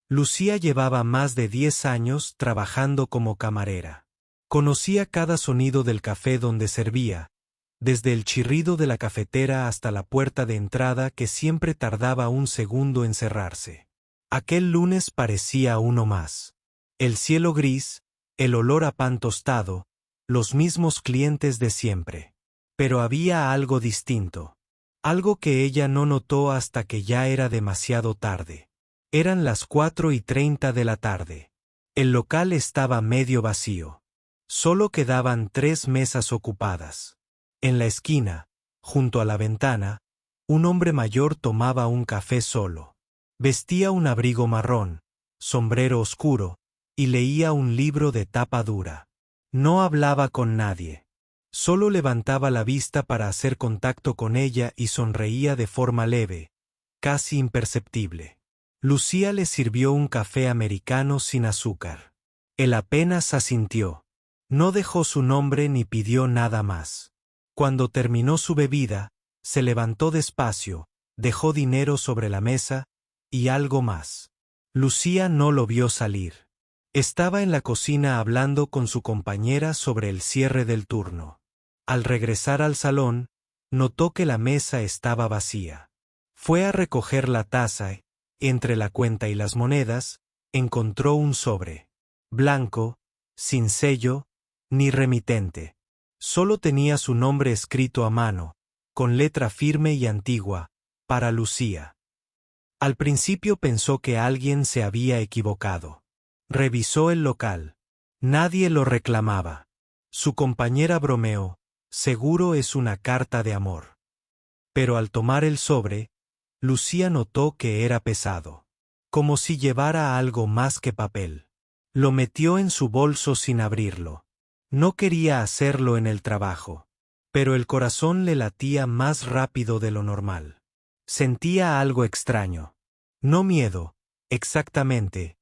Lucía llevaba más de 10 años trabajando como camarera. Conocía cada sonido del café donde servía, desde el chirrido de la cafetera hasta la puerta de entrada que siempre tardaba un segundo en cerrarse. Aquel lunes parecía uno más. El cielo gris, el olor a pan tostado, los mismos clientes de siempre. Pero había algo distinto. Algo que ella no notó hasta que ya era demasiado tarde. Eran las 4:30 de la tarde. El local estaba medio vacío. Solo quedaban 3 mesas ocupadas. En la esquina, junto a la ventana, un hombre mayor tomaba un café solo. Vestía un abrigo marrón, sombrero oscuro, y leía un libro de tapa dura. No hablaba con nadie. Solo levantaba la vista para hacer contacto con ella y sonreía de forma leve, casi imperceptible. Lucía le sirvió un café americano sin azúcar. Él apenas asintió. No dejó su nombre ni pidió nada más. Cuando terminó su bebida, se levantó despacio, dejó dinero sobre la mesa, y algo más. Lucía no lo vio salir. Estaba en la cocina hablando con su compañera sobre el cierre del turno. Al regresar al salón, notó que la mesa estaba vacía. Fue a recoger la taza y, entre la cuenta y las monedas, encontró un sobre. Blanco, sin sello, ni remitente. Solo tenía su nombre escrito a mano, con letra firme y antigua, para Lucía. Al principio pensó que alguien se había equivocado. Revisó el local. Nadie lo reclamaba. Su compañera bromeó, seguro es una carta de amor. Pero al tomar el sobre, Lucía notó que era pesado. Como si llevara algo más que papel. Lo metió en su bolso sin abrirlo. No quería hacerlo en el trabajo. Pero el corazón le latía más rápido de lo normal. Sentía algo extraño. No miedo, exactamente.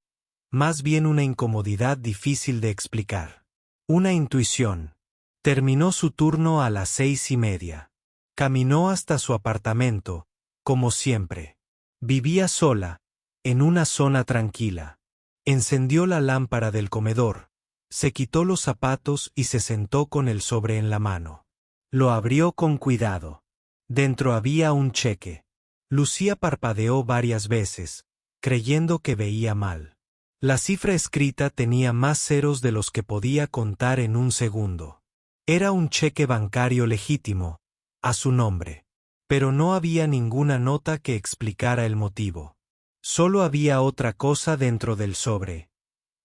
Más bien una incomodidad difícil de explicar. Una intuición. Terminó su turno a las 6:30. Caminó hasta su apartamento, como siempre. Vivía sola, en una zona tranquila. Encendió la lámpara del comedor, se quitó los zapatos y se sentó con el sobre en la mano. Lo abrió con cuidado. Dentro había un cheque. Lucía parpadeó varias veces, creyendo que veía mal. La cifra escrita tenía más ceros de los que podía contar en un segundo. Era un cheque bancario legítimo, a su nombre. Pero no había ninguna nota que explicara el motivo. Solo había otra cosa dentro del sobre.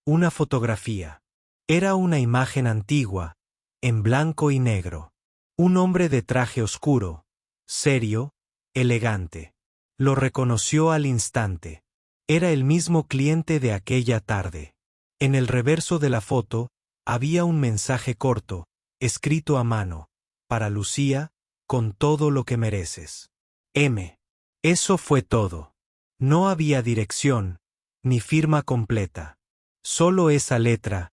Una fotografía. Era una imagen antigua, en blanco y negro. Un hombre de traje oscuro, serio, elegante. Lo reconoció al instante. Era el mismo cliente de aquella tarde. En el reverso de la foto, había un mensaje corto, escrito a mano, para Lucía, con todo lo que mereces. M. Eso fue todo. No había dirección, ni firma completa. Solo esa letra,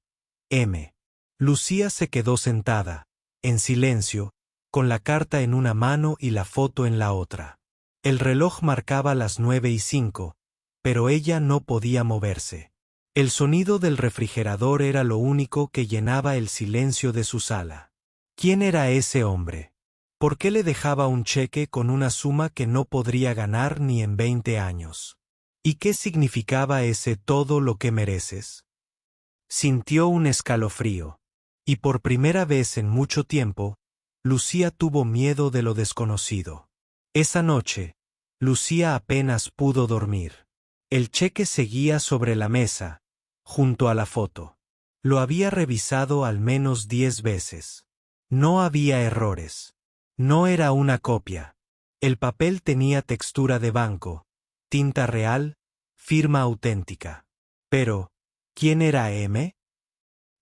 M. Lucía se quedó sentada, en silencio, con la carta en una mano y la foto en la otra. El reloj marcaba las 9:05, pero ella no podía moverse. El sonido del refrigerador era lo único que llenaba el silencio de su sala. ¿Quién era ese hombre? ¿Por qué le dejaba un cheque con una suma que no podría ganar ni en 20 años? ¿Y qué significaba ese todo lo que mereces? Sintió un escalofrío. Y por primera vez en mucho tiempo, Lucía tuvo miedo de lo desconocido. Esa noche, Lucía apenas pudo dormir. El cheque seguía sobre la mesa, junto a la foto. Lo había revisado al menos 10 veces. No había errores. No era una copia. El papel tenía textura de banco, tinta real, firma auténtica. Pero, ¿quién era M?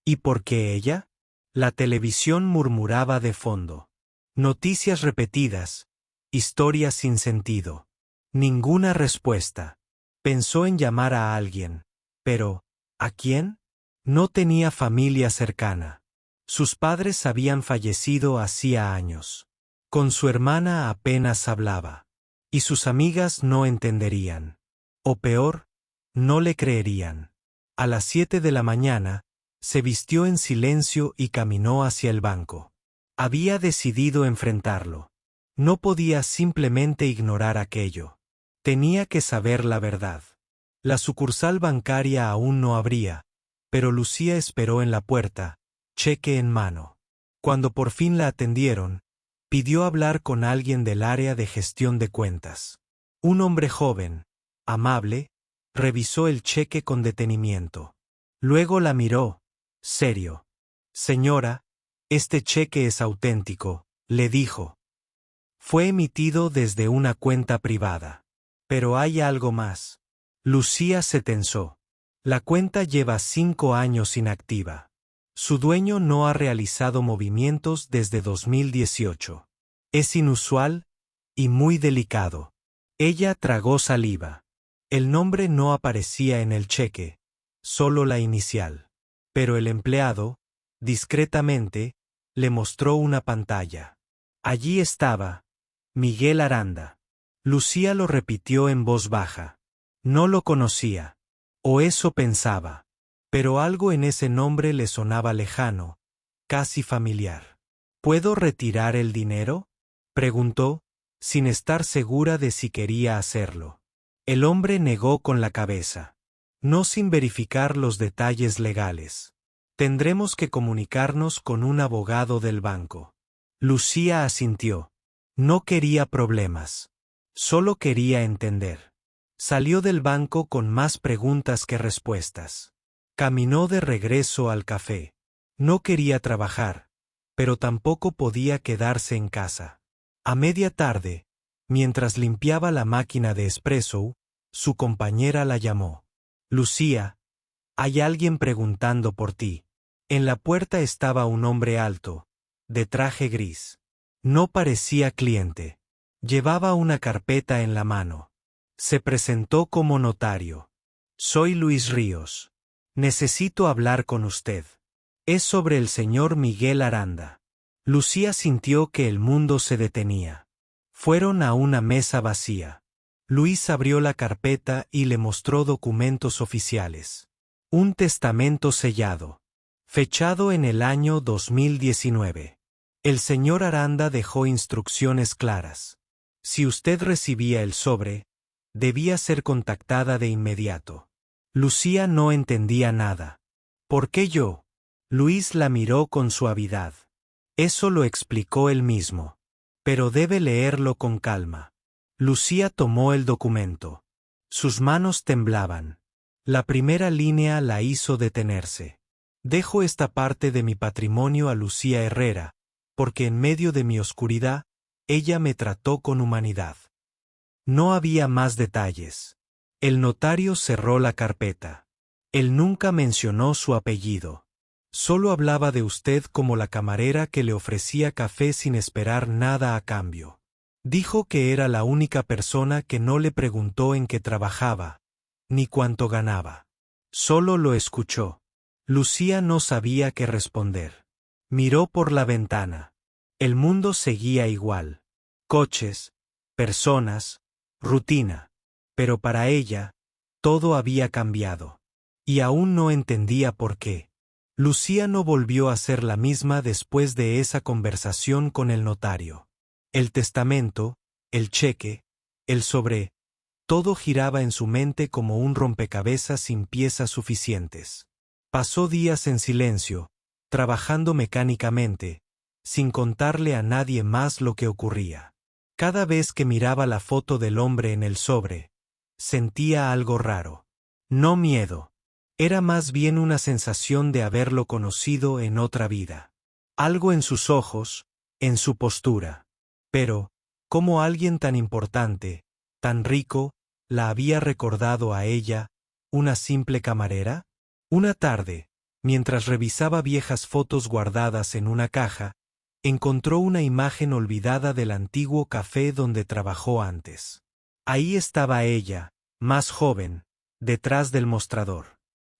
¿Y por qué ella? La televisión murmuraba de fondo. Noticias repetidas, historias sin sentido. Ninguna respuesta. Pensó en llamar a alguien. Pero, ¿a quién? No tenía familia cercana. Sus padres habían fallecido hacía años. Con su hermana apenas hablaba. Y sus amigas no entenderían. O peor, no le creerían. A las 7 de la mañana, se vistió en silencio y caminó hacia el banco. Había decidido enfrentarlo. No podía simplemente ignorar aquello. Tenía que saber la verdad. La sucursal bancaria aún no abría, pero Lucía esperó en la puerta, cheque en mano. Cuando por fin la atendieron, pidió hablar con alguien del área de gestión de cuentas. Un hombre joven, amable, revisó el cheque con detenimiento. Luego la miró, serio. Señora, este cheque es auténtico, le dijo. Fue emitido desde una cuenta privada. Pero hay algo más. Lucía se tensó. La cuenta lleva 5 años inactiva. Su dueño no ha realizado movimientos desde 2018. Es inusual y muy delicado. Ella tragó saliva. El nombre no aparecía en el cheque, solo la inicial. Pero el empleado, discretamente, le mostró una pantalla. Allí estaba, Miguel Aranda. Lucía lo repitió en voz baja. No lo conocía. O eso pensaba. Pero algo en ese nombre le sonaba lejano, casi familiar. ¿Puedo retirar el dinero?, preguntó, sin estar segura de si quería hacerlo. El hombre negó con la cabeza. No, sin verificar los detalles legales. Tendremos que comunicarnos con un abogado del banco. Lucía asintió. No quería problemas. Solo quería entender. Salió del banco con más preguntas que respuestas. Caminó de regreso al café. No quería trabajar, pero tampoco podía quedarse en casa. A media tarde, mientras limpiaba la máquina de espresso, su compañera la llamó. Lucía, hay alguien preguntando por ti. En la puerta estaba un hombre alto, de traje gris. No parecía cliente. Llevaba una carpeta en la mano. Se presentó como notario. Soy Luis Ríos. Necesito hablar con usted. Es sobre el señor Miguel Aranda. Lucía sintió que el mundo se detenía. Fueron a una mesa vacía. Luis abrió la carpeta y le mostró documentos oficiales. Un testamento sellado. Fechado en el año 2019. El señor Aranda dejó instrucciones claras. Si usted recibía el sobre, debía ser contactada de inmediato. Lucía no entendía nada. ¿Por qué yo? Luis la miró con suavidad. Eso lo explicó él mismo. Pero debe leerlo con calma. Lucía tomó el documento. Sus manos temblaban. La primera línea la hizo detenerse. Dejo esta parte de mi patrimonio a Lucía Herrera, porque en medio de mi oscuridad, ella me trató con humanidad. No había más detalles. El notario cerró la carpeta. Él nunca mencionó su apellido. Solo hablaba de usted como la camarera que le ofrecía café sin esperar nada a cambio. Dijo que era la única persona que no le preguntó en qué trabajaba, ni cuánto ganaba. Solo lo escuchó. Lucía no sabía qué responder. Miró por la ventana. El mundo seguía igual. Coches, personas, rutina. Pero para ella, todo había cambiado. Y aún no entendía por qué. Lucía no volvió a ser la misma después de esa conversación con el notario. El testamento, el cheque, el sobre, todo giraba en su mente como un rompecabezas sin piezas suficientes. Pasó días en silencio, trabajando mecánicamente, sin contarle a nadie más lo que ocurría. Cada vez que miraba la foto del hombre en el sobre, sentía algo raro. No miedo. Era más bien una sensación de haberlo conocido en otra vida. Algo en sus ojos, en su postura. Pero, ¿cómo alguien tan importante, tan rico, la había recordado a ella, una simple camarera? Una tarde, mientras revisaba viejas fotos guardadas en una caja, encontró una imagen olvidada del antiguo café donde trabajó antes. Ahí estaba ella, más joven, detrás del mostrador.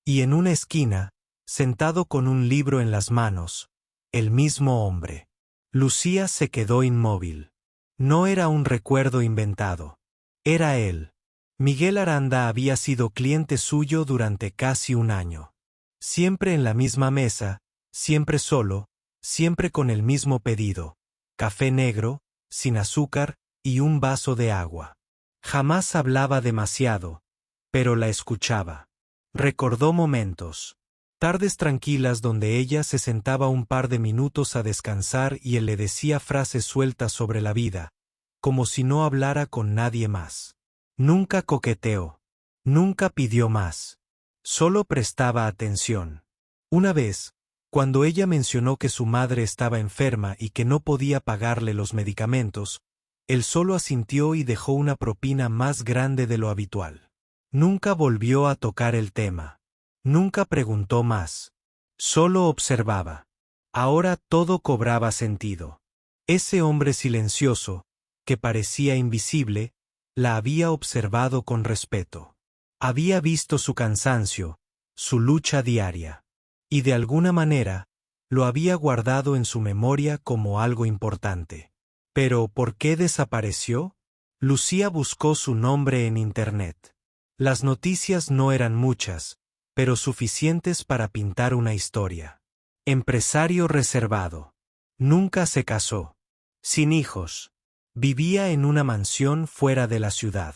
Y en una esquina, sentado con un libro en las manos, el mismo hombre. Lucía se quedó inmóvil. No era un recuerdo inventado. Era él. Miguel Aranda había sido cliente suyo durante casi un año. Siempre en la misma mesa, siempre solo, siempre con el mismo pedido: café negro, sin azúcar y un vaso de agua. Jamás hablaba demasiado, pero la escuchaba. Recordó momentos. Tardes tranquilas donde ella se sentaba un par de minutos a descansar y él le decía frases sueltas sobre la vida, como si no hablara con nadie más. Nunca coqueteó. Nunca pidió más. Solo prestaba atención. Una vez, cuando ella mencionó que su madre estaba enferma y que no podía pagarle los medicamentos, él solo asintió y dejó una propina más grande de lo habitual. Nunca volvió a tocar el tema. Nunca preguntó más. Solo observaba. Ahora todo cobraba sentido. Ese hombre silencioso, que parecía invisible, la había observado con respeto. Había visto su cansancio, su lucha diaria. Y de alguna manera, lo había guardado en su memoria como algo importante. Pero, ¿por qué desapareció? Lucía buscó su nombre en Internet. Las noticias no eran muchas, pero suficientes para pintar una historia. Empresario reservado. Nunca se casó. Sin hijos. Vivía en una mansión fuera de la ciudad.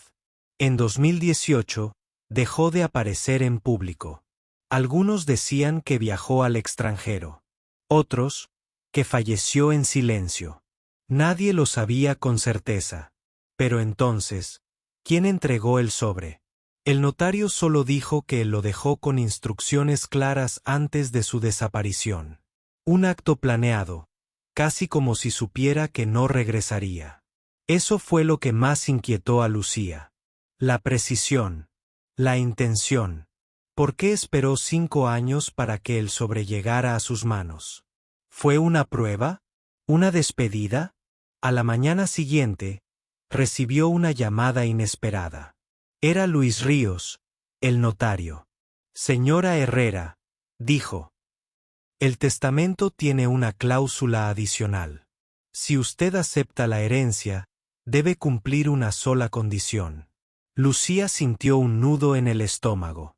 En 2018, dejó de aparecer en público. Algunos decían que viajó al extranjero. Otros, que falleció en silencio. Nadie lo sabía con certeza. Pero entonces, ¿quién entregó el sobre? El notario solo dijo que lo dejó con instrucciones claras antes de su desaparición. Un acto planeado, casi como si supiera que no regresaría. Eso fue lo que más inquietó a Lucía. La precisión. La intención. ¿Por qué esperó 5 años para que el sobre llegara a sus manos? ¿Fue una prueba? ¿Una despedida? A la mañana siguiente, recibió una llamada inesperada. Era Luis Ríos, el notario. Señora Herrera, dijo. El testamento tiene una cláusula adicional. Si usted acepta la herencia, debe cumplir una sola condición. Lucía sintió un nudo en el estómago.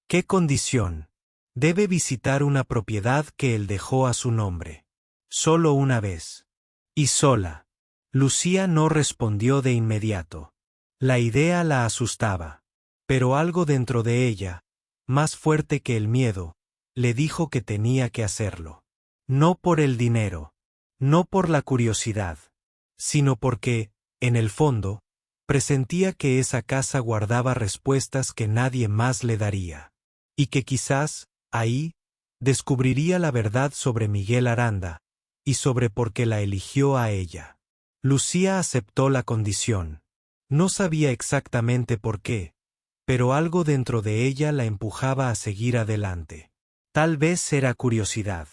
¿Qué condición? Debe visitar una propiedad que él dejó a su nombre. Solo una vez. Y sola. Lucía no respondió de inmediato. La idea la asustaba. Pero algo dentro de ella, más fuerte que el miedo, le dijo que tenía que hacerlo. No por el dinero, no por la curiosidad, sino porque, en el fondo, presentía que esa casa guardaba respuestas que nadie más le daría. Y que quizás, ahí, descubriría la verdad sobre Miguel Aranda, y sobre por qué la eligió a ella. Lucía aceptó la condición. No sabía exactamente por qué, pero algo dentro de ella la empujaba a seguir adelante. Tal vez era curiosidad,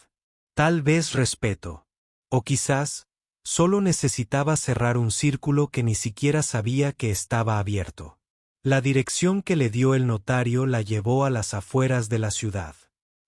tal vez respeto, o quizás, solo necesitaba cerrar un círculo que ni siquiera sabía que estaba abierto. La dirección que le dio el notario la llevó a las afueras de la ciudad.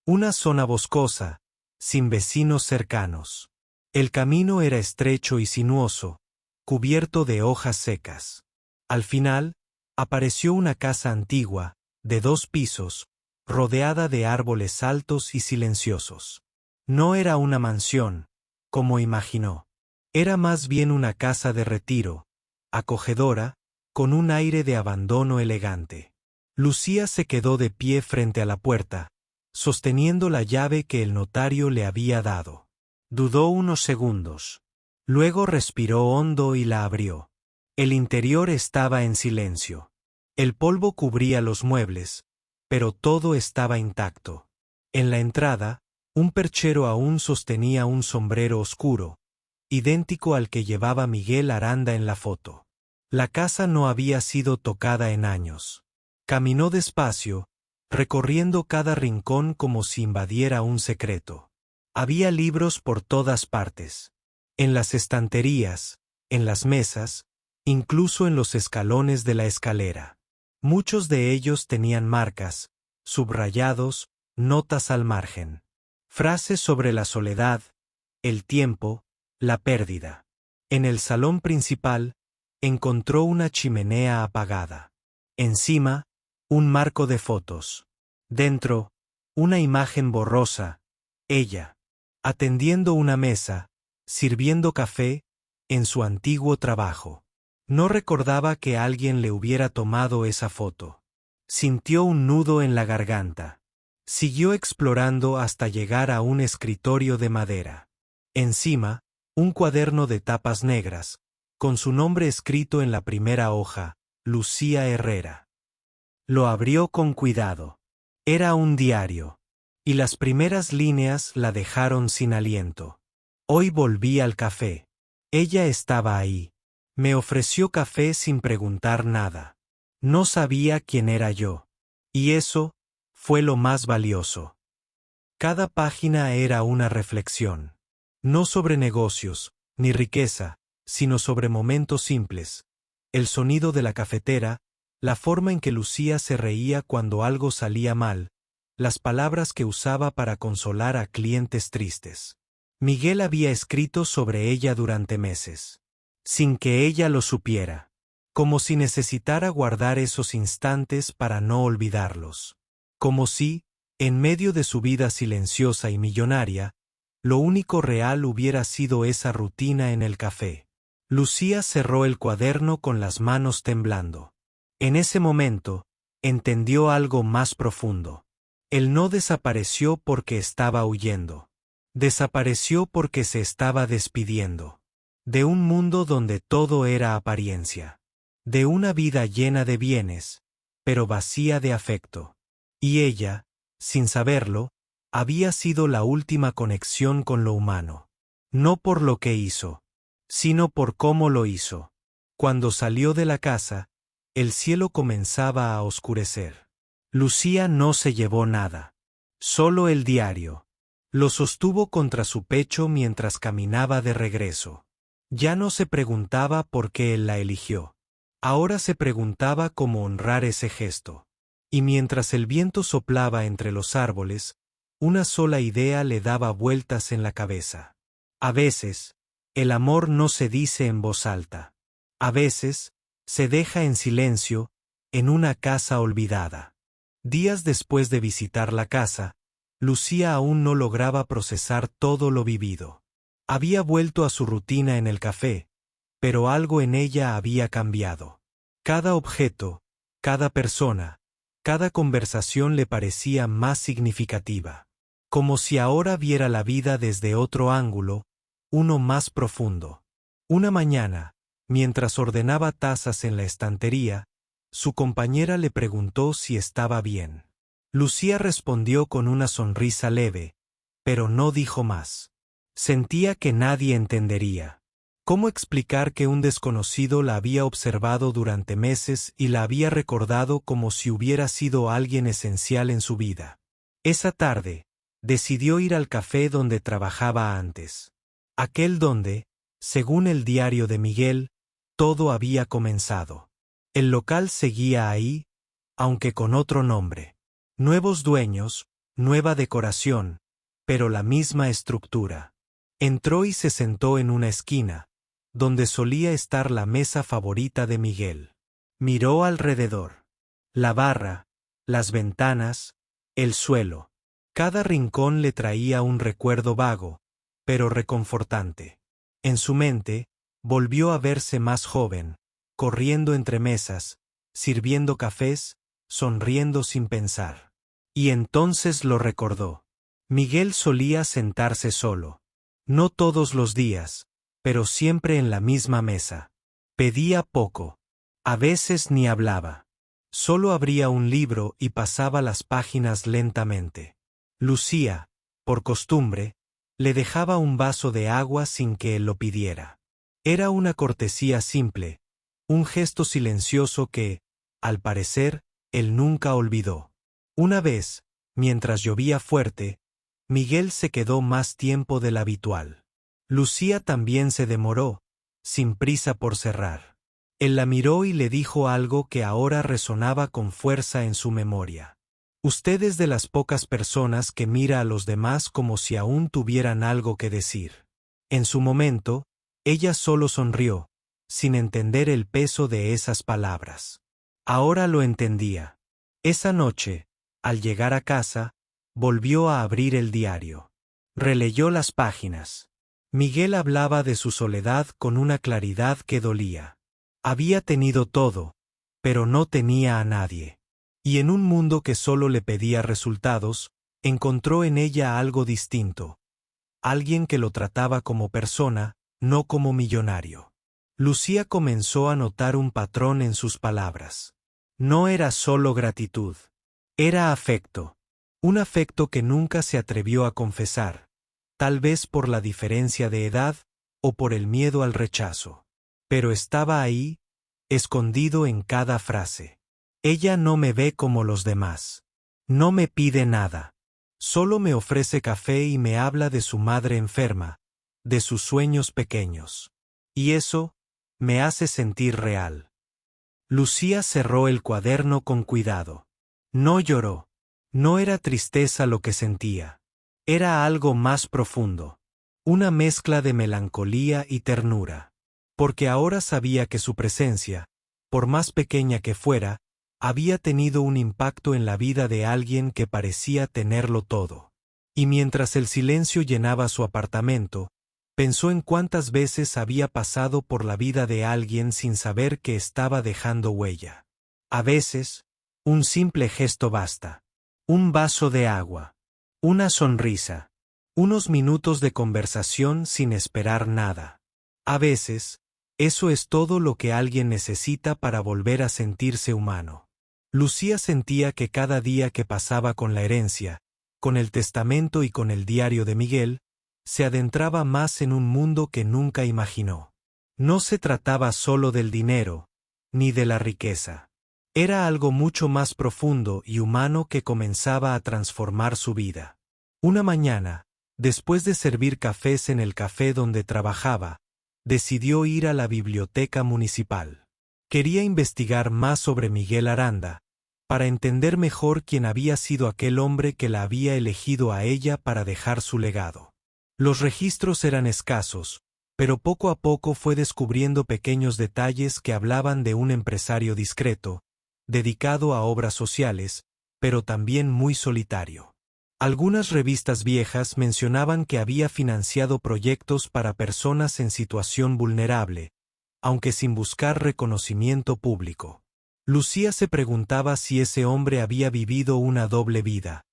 Una zona boscosa, sin vecinos cercanos. El camino era estrecho y sinuoso, cubierto de hojas secas. Al final, apareció una casa antigua, de 2 pisos, rodeada de árboles altos y silenciosos. No era una mansión, como imaginó. Era más bien una casa de retiro, acogedora, con un aire de abandono elegante. Lucía se quedó de pie frente a la puerta, sosteniendo la llave que el notario le había dado. Dudó unos segundos. Luego respiró hondo y la abrió. El interior estaba en silencio. El polvo cubría los muebles, pero todo estaba intacto. En la entrada, un perchero aún sostenía un sombrero oscuro, idéntico al que llevaba Miguel Aranda en la foto. La casa no había sido tocada en años. Caminó despacio, recorriendo cada rincón como si invadiera un secreto. Había libros por todas partes. En las estanterías, en las mesas, incluso en los escalones de la escalera. Muchos de ellos tenían marcas, subrayados, notas al margen. Frases sobre la soledad, el tiempo, la pérdida. En el salón principal, encontró una chimenea apagada. Encima, un marco de fotos. Dentro, una imagen borrosa, ella, atendiendo una mesa, sirviendo café, en su antiguo trabajo. No recordaba que alguien le hubiera tomado esa foto. Sintió un nudo en la garganta. Siguió explorando hasta llegar a un escritorio de madera. Encima, un cuaderno de tapas negras, con su nombre escrito en la primera hoja, Lucía Herrera. Lo abrió con cuidado. Era un diario. Y las primeras líneas la dejaron sin aliento. Hoy volví al café. Ella estaba ahí. Me ofreció café sin preguntar nada. No sabía quién era yo. Y eso fue lo más valioso. Cada página era una reflexión. No sobre negocios, ni riqueza, sino sobre momentos simples. El sonido de la cafetera, la forma en que Lucía se reía cuando algo salía mal, las palabras que usaba para consolar a clientes tristes. Miguel había escrito sobre ella durante meses, sin que ella lo supiera, como si necesitara guardar esos instantes para no olvidarlos, como si, en medio de su vida silenciosa y millonaria, lo único real hubiera sido esa rutina en el café. Lucía cerró el cuaderno con las manos temblando. En ese momento, entendió algo más profundo. Él no desapareció porque estaba huyendo. Desapareció porque se estaba despidiendo. De un mundo donde todo era apariencia. De una vida llena de bienes, pero vacía de afecto. Y ella, sin saberlo, había sido la última conexión con lo humano. No por lo que hizo, sino por cómo lo hizo. Cuando salió de la casa, el cielo comenzaba a oscurecer. Lucía no se llevó nada. Solo el diario. Lo sostuvo contra su pecho mientras caminaba de regreso. Ya no se preguntaba por qué él la eligió. Ahora se preguntaba cómo honrar ese gesto. Y mientras el viento soplaba entre los árboles, una sola idea le daba vueltas en la cabeza. A veces, el amor no se dice en voz alta. A veces, se deja en silencio, en una casa olvidada. Días después de visitar la casa, Lucía aún no lograba procesar todo lo vivido. Había vuelto a su rutina en el café, pero algo en ella había cambiado. Cada objeto, cada persona, cada conversación le parecía más significativa. Como si ahora viera la vida desde otro ángulo, uno más profundo. Una mañana, mientras ordenaba tazas en la estantería, su compañera le preguntó si estaba bien. Lucía respondió con una sonrisa leve, pero no dijo más. Sentía que nadie entendería. ¿Cómo explicar que un desconocido la había observado durante meses y la había recordado como si hubiera sido alguien esencial en su vida? Esa tarde, decidió ir al café donde trabajaba antes. Aquel donde, según el diario de Miguel, todo había comenzado. El local seguía ahí, aunque con otro nombre. Nuevos dueños, nueva decoración, pero la misma estructura. Entró y se sentó en una esquina, donde solía estar la mesa favorita de Miguel. Miró alrededor. La barra, las ventanas, el suelo. Cada rincón le traía un recuerdo vago, pero reconfortante. En su mente, volvió a verse más joven, corriendo entre mesas, sirviendo cafés, sonriendo sin pensar. Y entonces lo recordó. Miguel solía sentarse solo. No todos los días, pero siempre en la misma mesa. Pedía poco. A veces ni hablaba. Solo abría un libro y pasaba las páginas lentamente. Lucía, por costumbre, le dejaba un vaso de agua sin que él lo pidiera. Era una cortesía simple, un gesto silencioso que, al parecer, él nunca olvidó. Una vez, mientras llovía fuerte, Miguel se quedó más tiempo del habitual. Lucía también se demoró, sin prisa por cerrar. Él la miró y le dijo algo que ahora resonaba con fuerza en su memoria. Usted es de las pocas personas que mira a los demás como si aún tuvieran algo que decir. En su momento, ella solo sonrió, sin entender el peso de esas palabras. Ahora lo entendía. Esa noche, al llegar a casa, volvió a abrir el diario. Releyó las páginas. Miguel hablaba de su soledad con una claridad que dolía. Había tenido todo, pero no tenía a nadie. Y en un mundo que solo le pedía resultados, encontró en ella algo distinto. Alguien que lo trataba como persona, no como millonario. Lucía comenzó a notar un patrón en sus palabras. No era solo gratitud. Era afecto. Un afecto que nunca se atrevió a confesar, tal vez por la diferencia de edad o por el miedo al rechazo. Pero estaba ahí, escondido en cada frase. Ella no me ve como los demás. No me pide nada. Solo me ofrece café y me habla de su madre enferma, de sus sueños pequeños. Y eso me hace sentir real. Lucía cerró el cuaderno con cuidado. No lloró. No era tristeza lo que sentía. Era algo más profundo. Una mezcla de melancolía y ternura. Porque ahora sabía que su presencia, por más pequeña que fuera, había tenido un impacto en la vida de alguien que parecía tenerlo todo. Y mientras el silencio llenaba su apartamento, pensó en cuántas veces había pasado por la vida de alguien sin saber que estaba dejando huella. A veces, un simple gesto basta. Un vaso de agua. Una sonrisa. Unos minutos de conversación sin esperar nada. A veces, eso es todo lo que alguien necesita para volver a sentirse humano. Lucía sentía que cada día que pasaba con la herencia, con el testamento y con el diario de Miguel, se adentraba más en un mundo que nunca imaginó. No se trataba solo del dinero, ni de la riqueza. Era algo mucho más profundo y humano que comenzaba a transformar su vida. Una mañana, después de servir cafés en el café donde trabajaba, decidió ir a la biblioteca municipal. Quería investigar más sobre Miguel Aranda, para entender mejor quién había sido aquel hombre que la había elegido a ella para dejar su legado. Los registros eran escasos, pero poco a poco fue descubriendo pequeños detalles que hablaban de un empresario discreto, dedicado a obras sociales, pero también muy solitario. Algunas revistas viejas mencionaban que había financiado proyectos para personas en situación vulnerable, aunque sin buscar reconocimiento público. Lucía se preguntaba si ese hombre había vivido una doble vida,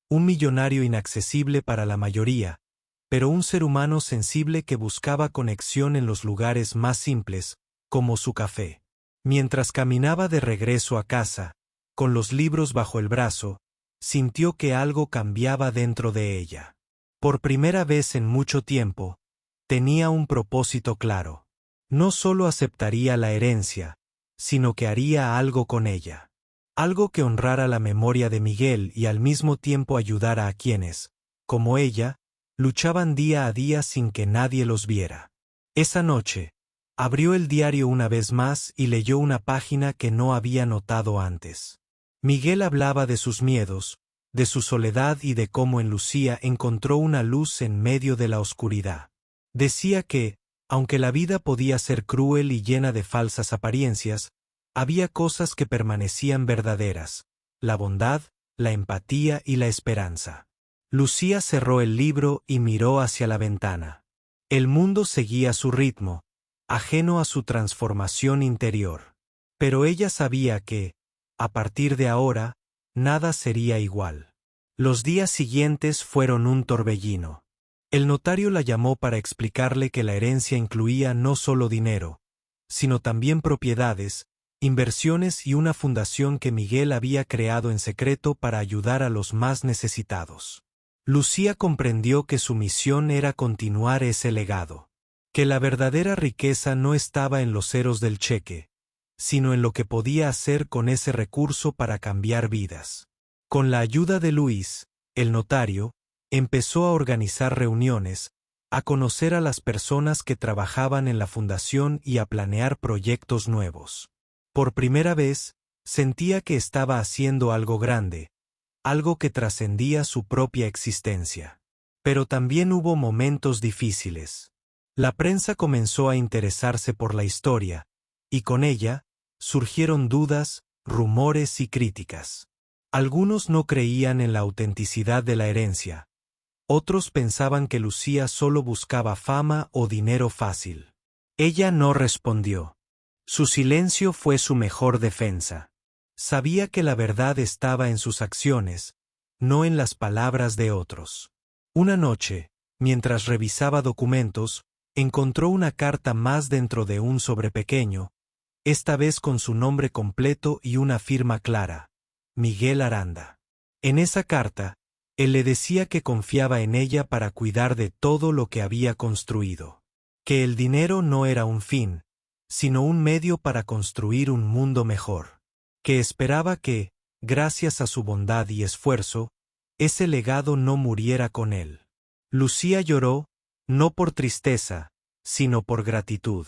un millonario inaccesible para la mayoría, pero un ser humano sensible que buscaba conexión en los lugares más simples, como su café. Mientras caminaba de regreso a casa, con los libros bajo el brazo, sintió que algo cambiaba dentro de ella. Por primera vez en mucho tiempo, tenía un propósito claro. No solo aceptaría la herencia, sino que haría algo con ella. Algo que honrara la memoria de Miguel y al mismo tiempo ayudara a quienes, como ella, luchaban día a día sin que nadie los viera. Esa noche, abrió el diario una vez más y leyó una página que no había notado antes. Miguel hablaba de sus miedos, de su soledad y de cómo en Lucía encontró una luz en medio de la oscuridad. Decía que, aunque la vida podía ser cruel y llena de falsas apariencias, había cosas que permanecían verdaderas: la bondad, la empatía y la esperanza. Lucía cerró el libro y miró hacia la ventana. El mundo seguía su ritmo, ajeno a su transformación interior. Pero ella sabía que, a partir de ahora, nada sería igual. Los días siguientes fueron un torbellino. El notario la llamó para explicarle que la herencia incluía no solo dinero, sino también propiedades, inversiones y una fundación que Miguel había creado en secreto para ayudar a los más necesitados. Lucía comprendió que su misión era continuar ese legado, que la verdadera riqueza no estaba en los ceros del cheque, sino en lo que podía hacer con ese recurso para cambiar vidas. Con la ayuda de Luis, el notario, empezó a organizar reuniones, a conocer a las personas que trabajaban en la fundación y a planear proyectos nuevos. Por primera vez, sentía que estaba haciendo algo grande, algo que trascendía su propia existencia. Pero también hubo momentos difíciles. La prensa comenzó a interesarse por la historia, y con ella, surgieron dudas, rumores y críticas. Algunos no creían en la autenticidad de la herencia. Otros pensaban que Lucía solo buscaba fama o dinero fácil. Ella no respondió. Su silencio fue su mejor defensa. Sabía que la verdad estaba en sus acciones, no en las palabras de otros. Una noche, mientras revisaba documentos, encontró una carta más dentro de un sobre pequeño, esta vez con su nombre completo y una firma clara: Miguel Aranda. En esa carta, él le decía que confiaba en ella para cuidar de todo lo que había construido. Que el dinero no era un fin, sino un medio para construir un mundo mejor. Que esperaba que, gracias a su bondad y esfuerzo, ese legado no muriera con él. Lucía lloró, no por tristeza, sino por gratitud.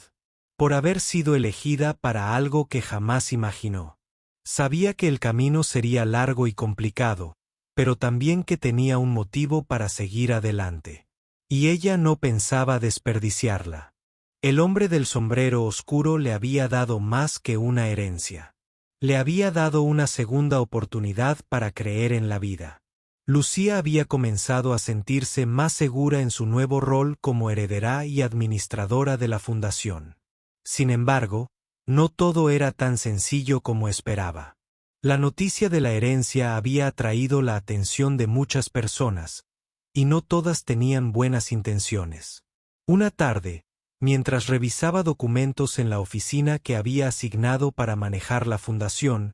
Por haber sido elegida para algo que jamás imaginó. Sabía que el camino sería largo y complicado, pero también que tenía un motivo para seguir adelante. Y ella no pensaba desperdiciarla. El hombre del sombrero oscuro le había dado más que una herencia. Le había dado una segunda oportunidad para creer en la vida. Lucía había comenzado a sentirse más segura en su nuevo rol como heredera y administradora de la fundación. Sin embargo, no todo era tan sencillo como esperaba. La noticia de la herencia había atraído la atención de muchas personas, y no todas tenían buenas intenciones. Una tarde, mientras revisaba documentos en la oficina que había asignado para manejar la fundación,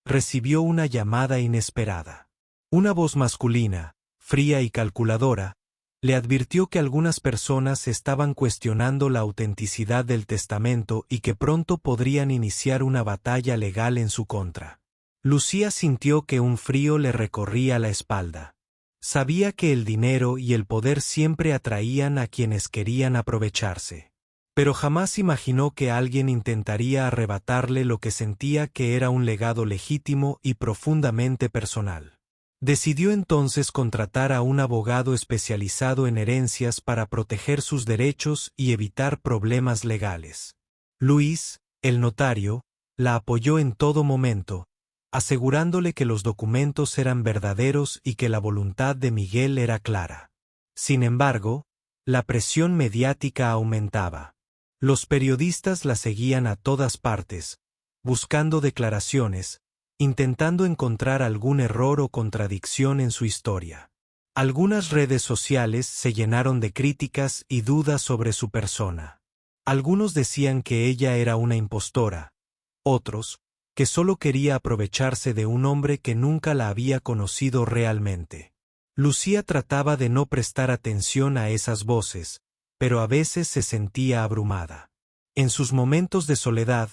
recibió una llamada inesperada. Una voz masculina, fría y calculadora, le advirtió que algunas personas estaban cuestionando la autenticidad del testamento y que pronto podrían iniciar una batalla legal en su contra. Lucía sintió que un frío le recorría la espalda. Sabía que el dinero y el poder siempre atraían a quienes querían aprovecharse. Pero jamás imaginó que alguien intentaría arrebatarle lo que sentía que era un legado legítimo y profundamente personal. Decidió entonces contratar a un abogado especializado en herencias para proteger sus derechos y evitar problemas legales. Luis, el notario, la apoyó en todo momento, asegurándole que los documentos eran verdaderos y que la voluntad de Miguel era clara. Sin embargo, la presión mediática aumentaba. Los periodistas la seguían a todas partes, buscando declaraciones, intentando encontrar algún error o contradicción en su historia. Algunas redes sociales se llenaron de críticas y dudas sobre su persona. Algunos decían que ella era una impostora, otros, que solo quería aprovecharse de un hombre que nunca la había conocido realmente. Lucía trataba de no prestar atención a esas voces, pero a veces se sentía abrumada. En sus momentos de soledad,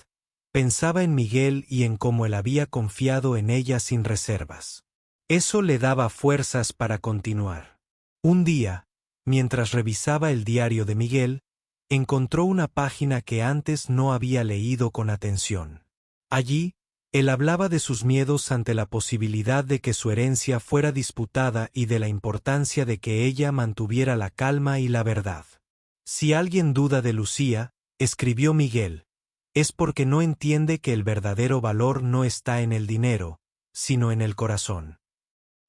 pensaba en Miguel y en cómo él había confiado en ella sin reservas. Eso le daba fuerzas para continuar. Un día, mientras revisaba el diario de Miguel, encontró una página que antes no había leído con atención. Allí, él hablaba de sus miedos ante la posibilidad de que su herencia fuera disputada y de la importancia de que ella mantuviera la calma y la verdad. Si alguien duda de Lucía, escribió Miguel, es porque no entiende que el verdadero valor no está en el dinero, sino en el corazón.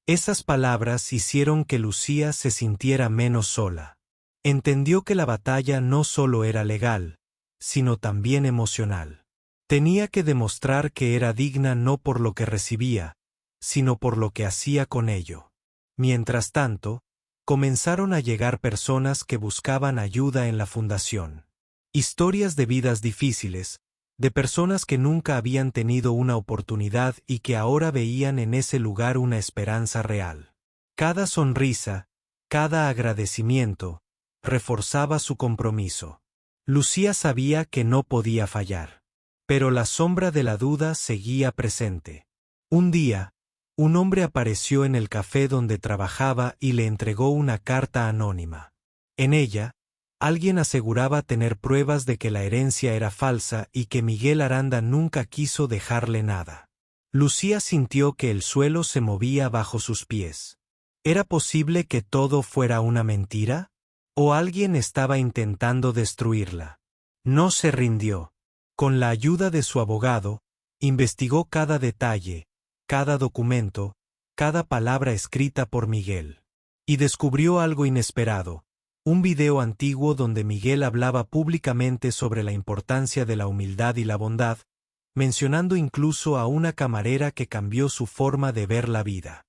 Esas palabras hicieron que Lucía se sintiera menos sola. Entendió que la batalla no solo era legal, sino también emocional. Tenía que demostrar que era digna no por lo que recibía, sino por lo que hacía con ello. Mientras tanto, comenzaron a llegar personas que buscaban ayuda en la fundación. Historias de vidas difíciles, de personas que nunca habían tenido una oportunidad y que ahora veían en ese lugar una esperanza real. Cada sonrisa, cada agradecimiento, reforzaba su compromiso. Lucía sabía que no podía fallar. Pero la sombra de la duda seguía presente. Un día, un hombre apareció en el café donde trabajaba y le entregó una carta anónima. En ella, alguien aseguraba tener pruebas de que la herencia era falsa y que Miguel Aranda nunca quiso dejarle nada. Lucía sintió que el suelo se movía bajo sus pies. ¿Era posible que todo fuera una mentira? ¿O alguien estaba intentando destruirla? No se rindió. Con la ayuda de su abogado, Investigó cada detalle, cada documento, cada palabra escrita por Miguel. Y descubrió algo inesperado, un video antiguo donde Miguel hablaba públicamente sobre la importancia de la humildad y la bondad, mencionando incluso a una camarera que cambió su forma de ver la vida.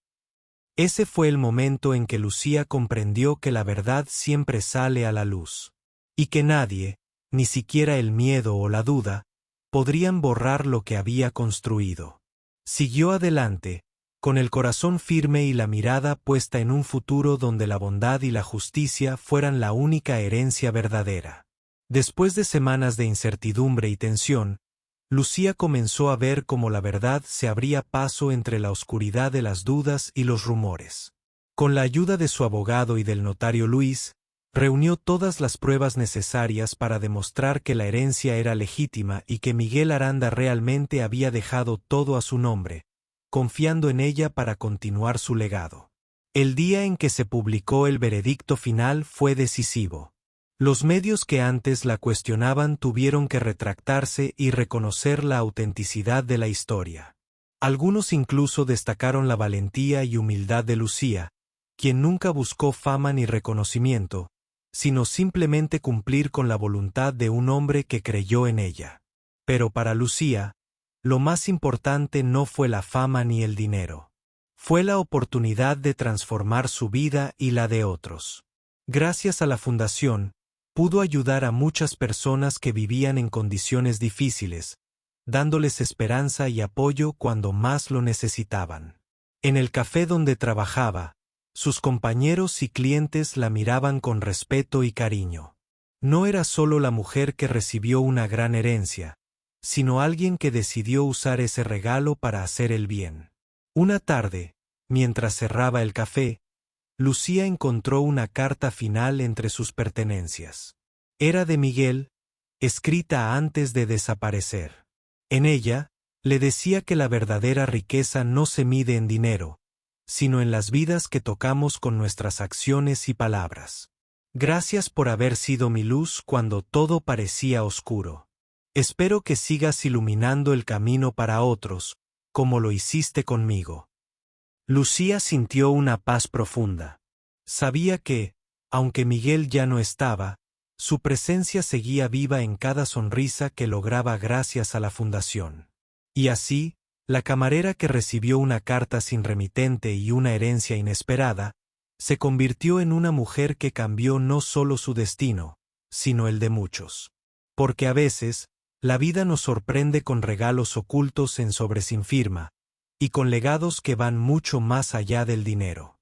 Ese fue el momento en que Lucía comprendió que la verdad siempre sale a la luz, y que nadie, ni siquiera el miedo o la duda, podrían borrar lo que había construido. Siguió adelante, con el corazón firme y la mirada puesta en un futuro donde la bondad y la justicia fueran la única herencia verdadera. Después de semanas de incertidumbre y tensión, Lucía comenzó a ver cómo la verdad se abría paso entre la oscuridad de las dudas y los rumores. Con la ayuda de su abogado y del notario Luis, reunió todas las pruebas necesarias para demostrar que la herencia era legítima y que Miguel Aranda realmente había dejado todo a su nombre, confiando en ella para continuar su legado. El día en que se publicó el veredicto final fue decisivo. Los medios que antes la cuestionaban tuvieron que retractarse y reconocer la autenticidad de la historia. Algunos incluso destacaron la valentía y humildad de Lucía, quien nunca buscó fama ni reconocimiento, sino simplemente cumplir con la voluntad de un hombre que creyó en ella. Pero para Lucía, lo más importante no fue la fama ni el dinero. Fue la oportunidad de transformar su vida y la de otros. Gracias a la fundación, pudo ayudar a muchas personas que vivían en condiciones difíciles, dándoles esperanza y apoyo cuando más lo necesitaban. En el café donde trabajaba, sus compañeros y clientes la miraban con respeto y cariño. No era solo la mujer que recibió una gran herencia, sino alguien que decidió usar ese regalo para hacer el bien. Una tarde, mientras cerraba el café, Lucía encontró una carta final entre sus pertenencias. Era de Miguel, escrita antes de desaparecer. En ella, le decía que la verdadera riqueza no se mide en dinero, sino en las vidas que tocamos con nuestras acciones y palabras. Gracias por haber sido mi luz cuando todo parecía oscuro. Espero que sigas iluminando el camino para otros, como lo hiciste conmigo. Lucía sintió una paz profunda. Sabía que, aunque Miguel ya no estaba, su presencia seguía viva en cada sonrisa que lograba gracias a la fundación. Y así, la camarera que recibió una carta sin remitente y una herencia inesperada, se convirtió en una mujer que cambió no solo su destino, sino el de muchos. Porque a veces, la vida nos sorprende con regalos ocultos en sobres sin firma, y con legados que van mucho más allá del dinero.